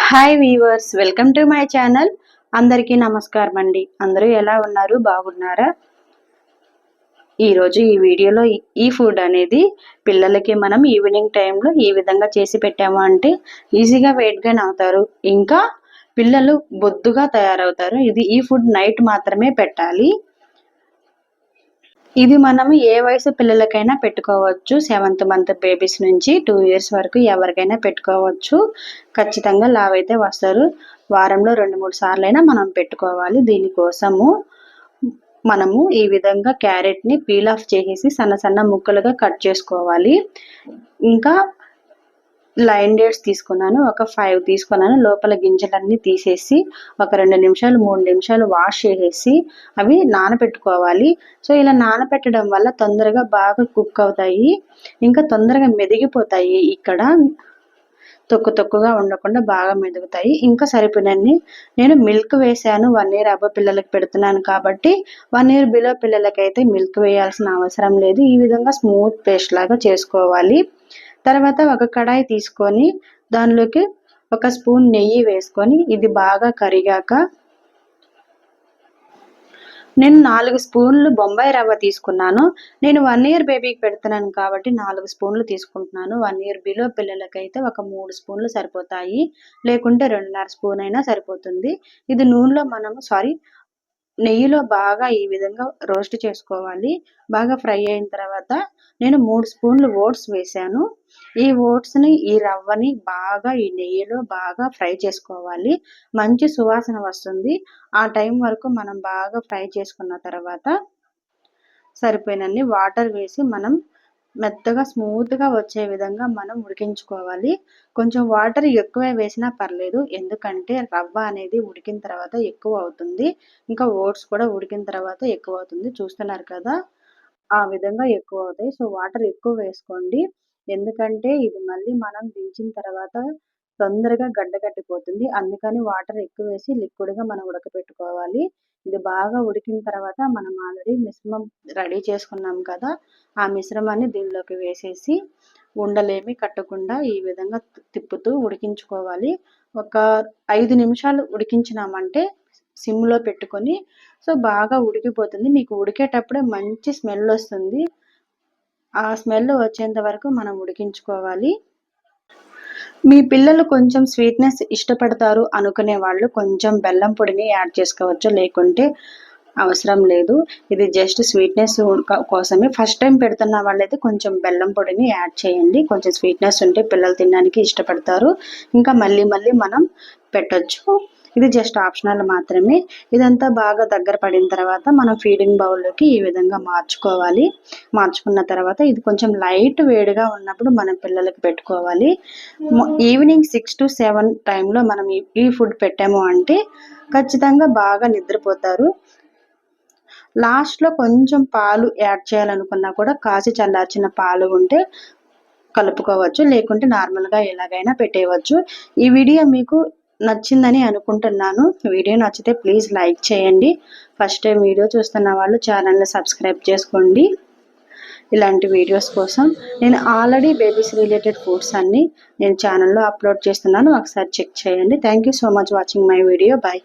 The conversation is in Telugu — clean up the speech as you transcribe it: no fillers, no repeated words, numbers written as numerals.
Hi weavers, welcome to my channel. అందరికీ నమస్కారం అండి. అందరూ ఎలా ఉన్నారు? బాగున్నారా? ఈరోజు ఈ వీడియోలో ఈ ఫుడ్ అనేది పిల్లలకి మనం ఈవినింగ్ టైంలో ఈ విధంగా చేసి పెట్టాము అంటే ఈజీగా వెయిట్ గెయిన్ అవుతారు, ఇంకా పిల్లలు బొద్దుగా తయారవుతారు. ఈ ఫుడ్ నైట్ మాత్రమే పెట్టాలి. ఇది మనం ఏ వయసు పిల్లలకైనా పెట్టుకోవచ్చు. 7th మంత్ బేబీస్ నుంచి 2 years వరకు ఎవరికైనా పెట్టుకోవచ్చు. ఖచ్చితంగా లావైతే వస్తారు. వారంలో 2-3 సార్లైనా మనం పెట్టుకోవాలి. దీనికోసము మనము ఈ విధంగా క్యారెట్ని పీల్ ఆఫ్ చేసేసి సన్న సన్న ముక్కలుగా కట్ చేసుకోవాలి. ఇంకా లైన్ డేట్స్ తీసుకున్నాను, ఒక 5 తీసుకున్నాను. లోపల గింజలన్నీ తీసేసి ఒక 2 నిమిషాలు 3 నిమిషాలు వాష్ చేసేసి అవి నానబెట్టుకోవాలి. సో ఇలా నానబెట్టడం వల్ల తొందరగా బాగా కుక్ అవుతాయి, ఇంకా తొందరగా మెదిగిపోతాయి. ఇక్కడ తొక్కుగా ఉండకుండా బాగా మెదుగుతాయి. ఇంకా సరిపోయినన్ని నేను మిల్క్ వేసాను. 1 year అబ్బో పిల్లలకి పెడుతున్నాను కాబట్టి 1 year బిలో పిల్లలకైతే మిల్క్ వేయాల్సిన అవసరం లేదు. ఈ విధంగా స్మూత్ పేస్ట్ లాగా చేసుకోవాలి. తర్వాత ఒక కడాయి తీసుకొని దానిలోకి ఒక స్పూన్ నెయ్యి వేసుకొని ఇది బాగా కరిగాక నేను 4 స్పూన్లు బొంబాయి రవ్వ తీసుకున్నాను. నేను 1 year బేబీకి పెడుతున్నాను కాబట్టి 4 స్పూన్లు తీసుకుంటున్నాను. 1 year బిలో పిల్లలకైతే ఒక 3 స్పూన్లు సరిపోతాయి, లేకుంటే 2.5 స్పూన్ అయినా సరిపోతుంది. ఇది నెయ్యిలో బాగా ఈ విధంగా రోస్ట్ చేసుకోవాలి. బాగా ఫ్రై అయిన తర్వాత నేను 3 స్పూన్లు ఓట్స్ వేసాను. ఈ ఓట్స్ని ఈ రవ్వని బాగా ఈ నెయ్యిలో బాగా ఫ్రై చేసుకోవాలి. మంచి సువాసన వస్తుంది. ఆ టైం వరకు మనం బాగా ఫ్రై చేసుకున్న తర్వాత సరిపోయినన్ని వాటర్ వేసి మనం మెత్తగా స్మూత్గా వచ్చే విధంగా మనం ఉడికించుకోవాలి. కొంచెం వాటర్ ఎక్కువ వేసినా పర్లేదు, ఎందుకంటే రవ్వ అనేది ఉడికిన తర్వాత ఎక్కువ అవుతుంది, ఇంకా ఓట్స్ కూడా ఉడికిన తర్వాత ఎక్కువ అవుతుంది. చూస్తున్నారు కదా, ఆ విధంగా ఎక్కువ అవుతాయి. సో వాటర్ ఎక్కువ వేసుకోండి, ఎందుకంటే ఇది మళ్ళీ మనం దించిన తర్వాత తొందరగా గడ్డకట్టిపోతుంది. అందుకని వాటర్ ఎక్కువ వేసి లిక్విడ్గా మనం ఉడకపెట్టుకోవాలి. ఇది బాగా ఉడికిన తర్వాత మనం ఆల్రెడీ మిశ్రమం రెడీ చేసుకున్నాం కదా, ఆ మిశ్రమాన్ని దీనిలోకి వేసేసి ఉండలేమి కట్టకుండా ఈ విధంగా తిప్పుతూ ఉడికించుకోవాలి. ఒక 5 నిమిషాలు ఉడికించినామంటే సిమ్లో పెట్టుకొని సో బాగా ఉడికిపోతుంది. మీకు ఉడికేటప్పుడే మంచి స్మెల్ వస్తుంది. ఆ స్మెల్ వచ్చేంత వరకు మనం ఉడికించుకోవాలి. మీ పిల్లలు కొంచెం స్వీట్నెస్ ఇష్టపడతారు అనుకునే వాళ్ళు కొంచెం బెల్లం పొడిని యాడ్ చేసుకోవచ్చు, లేకుంటే అవసరం లేదు. ఇది జస్ట్ స్వీట్నెస్ కోసమే. ఫస్ట్ టైం పెడుతున్న వాళ్ళైతే కొంచెం బెల్లం పొడిని యాడ్ చేయండి. కొంచెం స్వీట్నెస్ ఉంటే పిల్లలు తినడానికి ఇష్టపడతారు, ఇంకా మళ్ళీ మనం పెట్టొచ్చు. ఇది జస్ట్ ఆప్షనల్ మాత్రమే. ఇదంతా బాగా దగ్గర పడిన తర్వాత మనం ఫీడింగ్ బౌల్లోకి ఈ విధంగా మార్చుకోవాలి. మార్చుకున్న తర్వాత ఇది కొంచెం లైట్ వేడిగా ఉన్నప్పుడు మనం పిల్లలకి పెట్టుకోవాలి. ఈవినింగ్ 6 to 7 టైంలో మనం ఈ ఫుడ్ పెట్టాము అంటే ఖచ్చితంగా బాగా నిద్రపోతారు. లాస్ట్లో కొంచెం పాలు యాడ్ చేయాలనుకున్నా కూడా కాచి చల్లార్చిన పాలు ఉంటే కలుపుకోవచ్చు, లేకుంటే నార్మల్గా ఎలాగైనా పెట్టేయవచ్చు. ఈ వీడియో మీకు నచ్చిందని అనుకుంటున్నాను. వీడియో నచ్చితే ప్లీజ్ లైక్ చేయండి. ఫస్ట్ టైం వీడియో చూస్తున్న వాళ్ళు ఛానల్ని సబ్స్క్రైబ్ చేసుకోండి. ఇలాంటి వీడియోస్ కోసం నేను ఆల్రెడీ బేబీస్ రిలేటెడ్ ఫుడ్స్ అన్నీ నేను ఛానల్లో అప్లోడ్ చేస్తున్నాను, ఒకసారి చెక్ చేయండి. Thank you so much watching my video. Bye.